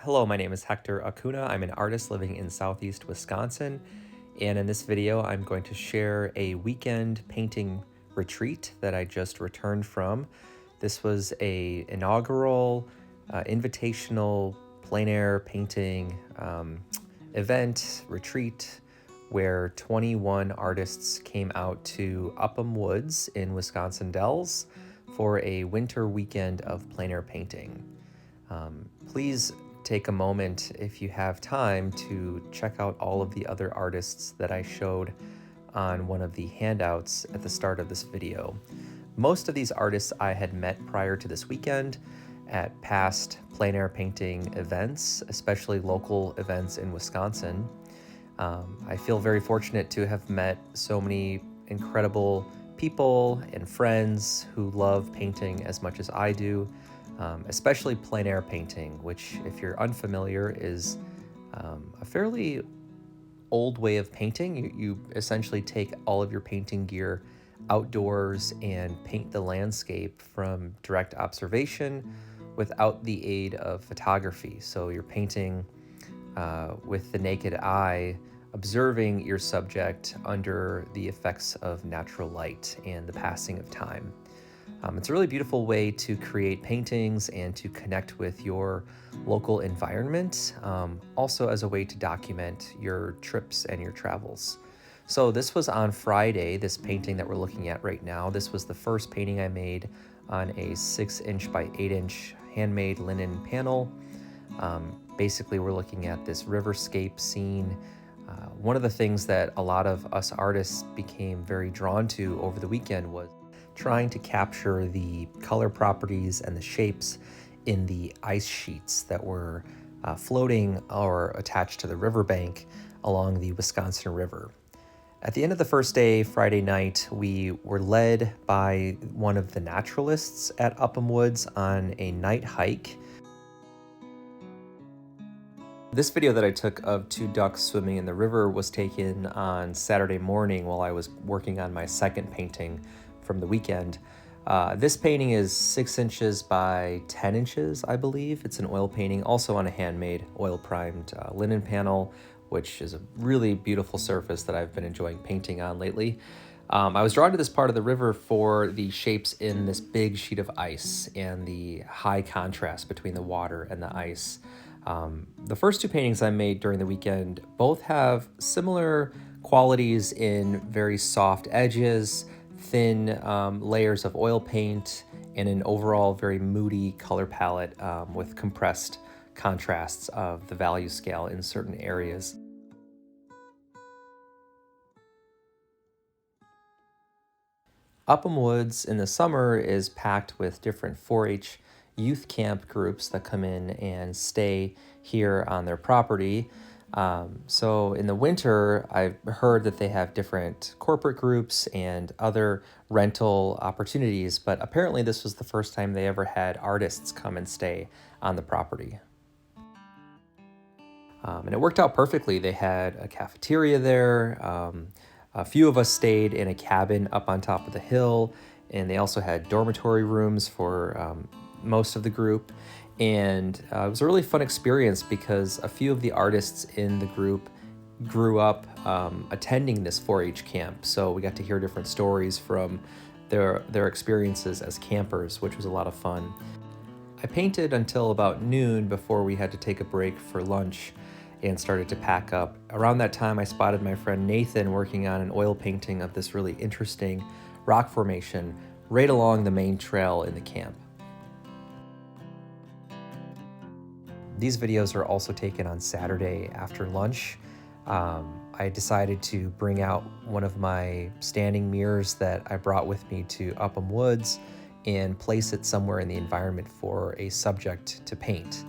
Hello, my name is Hector Acuna. I'm an artist living in Southeast Wisconsin, and in this video I'm going to share a weekend painting retreat that I just returned from. This was a inaugural, invitational, plein air painting event, retreat, where 21 artists came out to Upham Woods in Wisconsin Dells for a winter weekend of plein air painting. Please take a moment, if you have time, to check out all of the other artists that I showed on one of the handouts at the start of this video. Most of these artists I had met prior to this weekend at past plein air painting events, especially local events in Wisconsin. I feel very fortunate to have met so many incredible people and friends who love painting as much as I do. Especially plein air painting, which, if you're unfamiliar, is a fairly old way of painting. You essentially take all of your painting gear outdoors and paint the landscape from direct observation without the aid of photography. So you're painting with the naked eye, observing your subject under the effects of natural light and the passing of time. It's a really beautiful way to create paintings and to connect with your local environment, also as a way to document your trips and your travels. So this was on Friday, this painting that we're looking at right now. This was the first painting I made on a 6" by 8" handmade linen panel. Basically, we're looking at this riverscape scene. One of the things that a lot of us artists became very drawn to over the weekend was trying to capture the color properties and the shapes in the ice sheets that were floating or attached to the riverbank along the Wisconsin River. At the end of the first day, Friday night, we were led by one of the naturalists at Upham Woods on a night hike. This video that I took of two ducks swimming in the river was taken on Saturday morning while I was working on my second painting from the weekend. This painting is 6" by 10", I believe. It's an oil painting, also on a handmade oil-primed linen panel, which is a really beautiful surface that I've been enjoying painting on lately. I was drawn to this part of the river for the shapes in this big sheet of ice and the high contrast between the water and the ice. The first two paintings I made during the weekend both have similar qualities in very soft edges, thin layers of oil paint, and an overall very moody color palette with compressed contrasts of the value scale in certain areas. Upham Woods in the summer is packed with different 4-H youth camp groups that come in and stay here on their property. So in the winter, I've heard that they have different corporate groups and other rental opportunities, but apparently this was the first time they ever had artists come and stay on the property. And it worked out perfectly. They had a cafeteria there. A few of us stayed in a cabin up on top of the hill, and they also had dormitory rooms for most of the group. And it was a really fun experience because a few of the artists in the group grew up attending this 4-H camp. So we got to hear different stories from their experiences as campers, which was a lot of fun. I painted until about noon before we had to take a break for lunch and started to pack up. Around that time, I spotted my friend Nathan working on an oil painting of this really interesting rock formation right along the main trail in the camp. These videos are also taken on Saturday after lunch. I decided to bring out one of my standing mirrors that I brought with me to Upham Woods and place it somewhere in the environment for a subject to paint.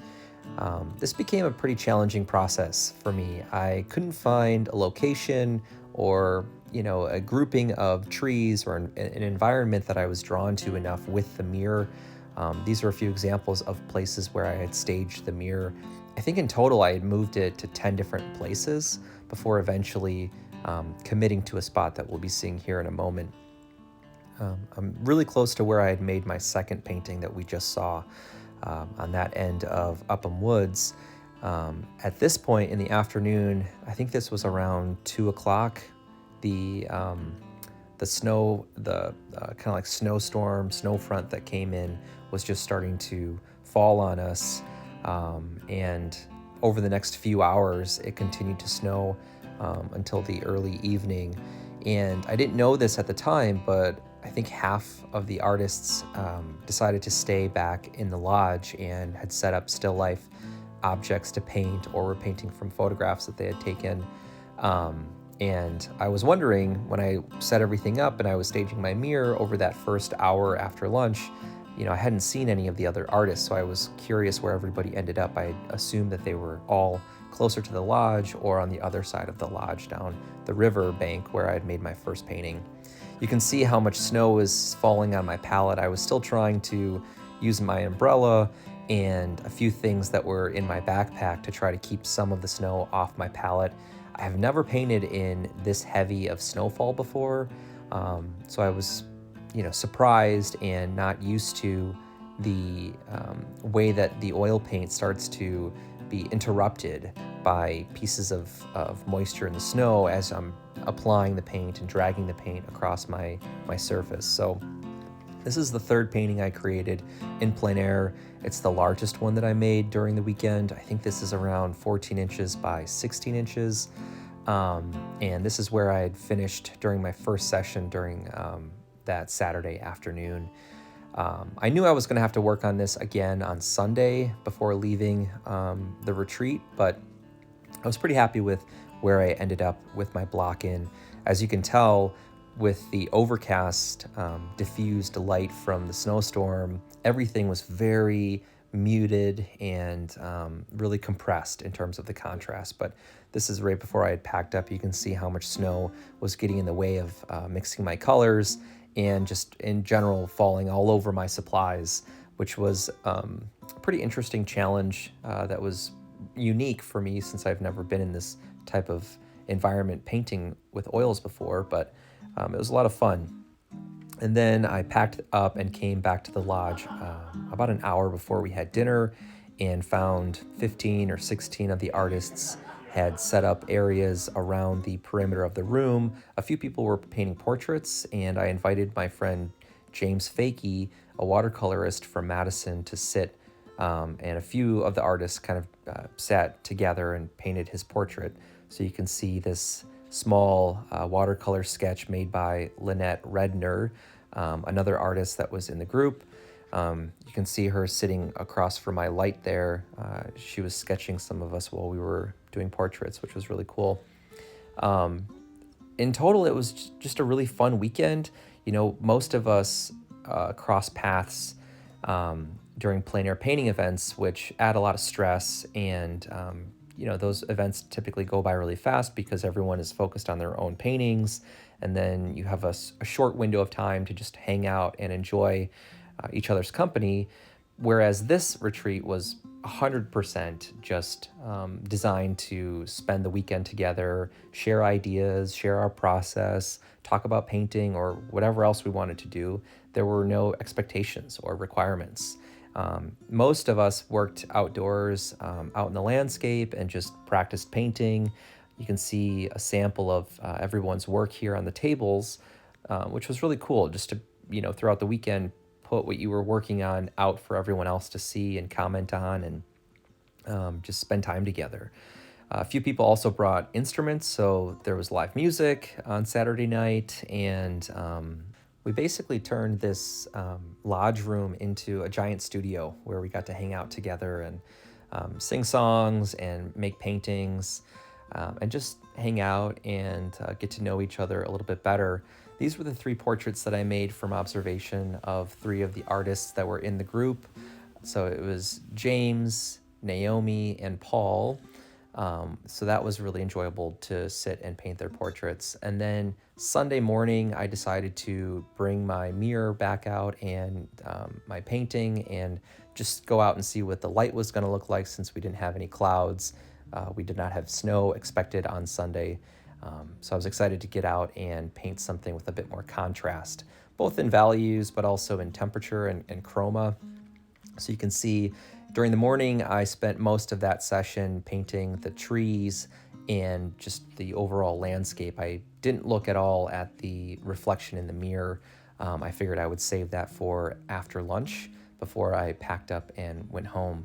This became a pretty challenging process for me. I couldn't find a location or a grouping of trees or an environment that I was drawn to enough with the mirror. These are a few examples of places where I had staged the mirror. I think in total I had moved it to 10 different places before eventually committing to a spot that we'll be seeing here in a moment. I'm really close to where I had made my second painting that we just saw on that end of Upham Woods. At this point in the afternoon, I think this was around 2 o'clock, the snow, the kind of like snowstorm, snow front that came in was just starting to fall on us. And over the next few hours, it continued to snow until the early evening. And I didn't know this at the time, but I think half of the artists decided to stay back in the lodge and had set up still life objects to paint, or were painting from photographs that they had taken. And I was wondering, when I set everything up and I was staging my mirror over that first hour after lunch, I hadn't seen any of the other artists, so I was curious where everybody ended up. I assumed that they were all closer to the lodge or on the other side of the lodge down the river bank where I had made my first painting. You can see how much snow was falling on my palette. I was still trying to use my umbrella and a few things that were in my backpack to try to keep some of the snow off my palette. I have never painted in this heavy of snowfall before, so I was surprised and not used to the way that the oil paint starts to be interrupted by pieces of moisture in the snow as I'm applying the paint and dragging the paint across my surface. So this is the third painting I created in plein air. It's the largest one that I made during the weekend. I think this is around 14 inches by 16 inches. And this is where I had finished during my first session during that Saturday afternoon. I knew I was going to have to work on this again on Sunday before leaving the retreat, but I was pretty happy with where I ended up with my block in. As you can tell, with the overcast, diffused light from the snowstorm, everything was very muted and really compressed in terms of the contrast. But this is right before I had packed up. You can see how much snow was getting in the way of mixing my colors and just in general falling all over my supplies, which was a pretty interesting challenge that was unique for me since I've never been in this type of environment painting with oils before, but it was a lot of fun. And then I packed up and came back to the lodge about an hour before we had dinner, and found 15 or 16 of the artists had set up areas around the perimeter of the room. A few people were painting portraits, and I invited my friend James Faecke, a watercolorist from Madison, to sit, and a few of the artists kind of sat together and painted his portrait. So you can see this small watercolor sketch made by Lynette Redner, another artist that was in the group. You can see her sitting across from my light there. She was sketching some of us while we were doing portraits, which was really cool. In total, it was just a really fun weekend. Most of us cross paths during plein air painting events, which add a lot of stress, and those events typically go by really fast because everyone is focused on their own paintings, and then you have a short window of time to just hang out and enjoy each other's company, whereas this retreat was 100% just designed to spend the weekend together, share ideas, share our process, talk about painting or whatever else we wanted to do. There were no expectations or requirements. Most of us worked outdoors, out in the landscape, and just practiced painting. You can see a sample of everyone's work here on the tables, which was really cool, just to, throughout the weekend, put what you were working on out for everyone else to see and comment on, and just spend time together. A few people also brought instruments, so there was live music on Saturday night, and we basically turned this lodge room into a giant studio where we got to hang out together and sing songs and make paintings, and just hang out and get to know each other a little bit better. These were the 3 portraits that I made from observation of 3 of the artists that were in the group. So it was James, Naomi, and Paul. So that was really enjoyable to sit and paint their portraits. And then Sunday morning, I decided to bring my mirror back out and my painting, and just go out and see what the light was going to look like, since we didn't have any clouds. We did not have snow expected on Sunday. So I was excited to get out and paint something with a bit more contrast, both in values, but also in temperature and chroma. So you can see During the morning, I spent most of that session painting the trees and just the overall landscape. I didn't look at all at the reflection in the mirror. I figured I would save that for after lunch before I packed up and went home.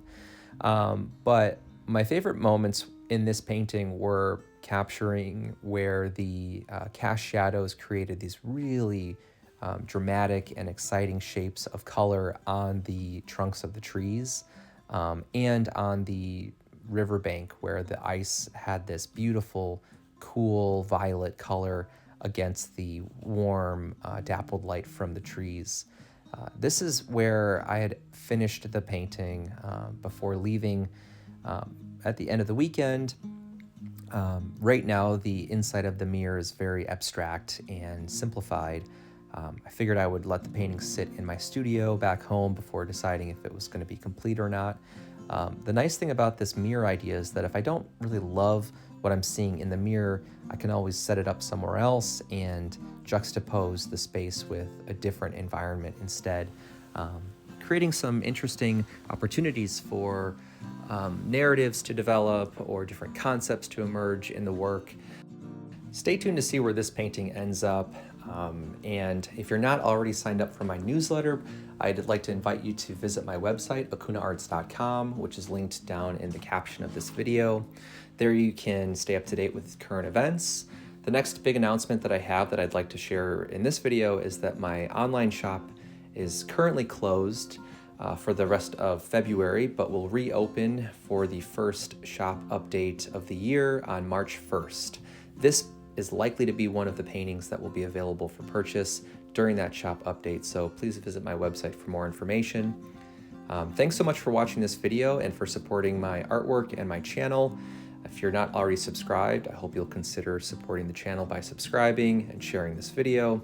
But my favorite moments in this painting were capturing where the cast shadows created these really dramatic and exciting shapes of color on the trunks of the trees, and on the riverbank where the ice had this beautiful, cool violet color against the warm, dappled light from the trees. This is where I had finished the painting before leaving at the end of the weekend. Right now, the inside of the mirror is very abstract and simplified. I figured I would let the painting sit in my studio back home before deciding if it was going to be complete or not. The nice thing about this mirror idea is that if I don't really love what I'm seeing in the mirror, I can always set it up somewhere else and juxtapose the space with a different environment instead, creating some interesting opportunities for narratives to develop or different concepts to emerge in the work. Stay tuned to see where this painting ends up. And if you're not already signed up for my newsletter, I'd like to invite you to visit my website, acunaarts.com, which is linked down in the caption of this video. There you can stay up to date with current events. The next big announcement that I have that I'd like to share in this video is that my online shop is currently closed for the rest of February, but will reopen for the first shop update of the year on March 1st. This is likely to be one of the paintings that will be available for purchase during that shop update, so please visit my website for more information. Thanks so much for watching this video and for supporting my artwork and my channel. If you're not already subscribed, I hope you'll consider supporting the channel by subscribing and sharing this video.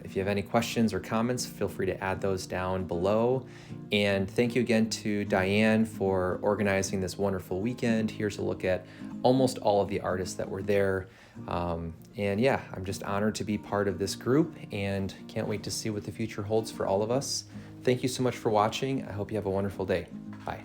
If you have any questions or comments, feel free to add those down below. And thank you again to Diane for organizing this wonderful weekend. Here's a look at almost all of the artists that were there. And yeah, I'm just honored to be part of this group and can't wait to see what the future holds for all of us. Thank you so much for watching. I hope you have a wonderful day. Bye.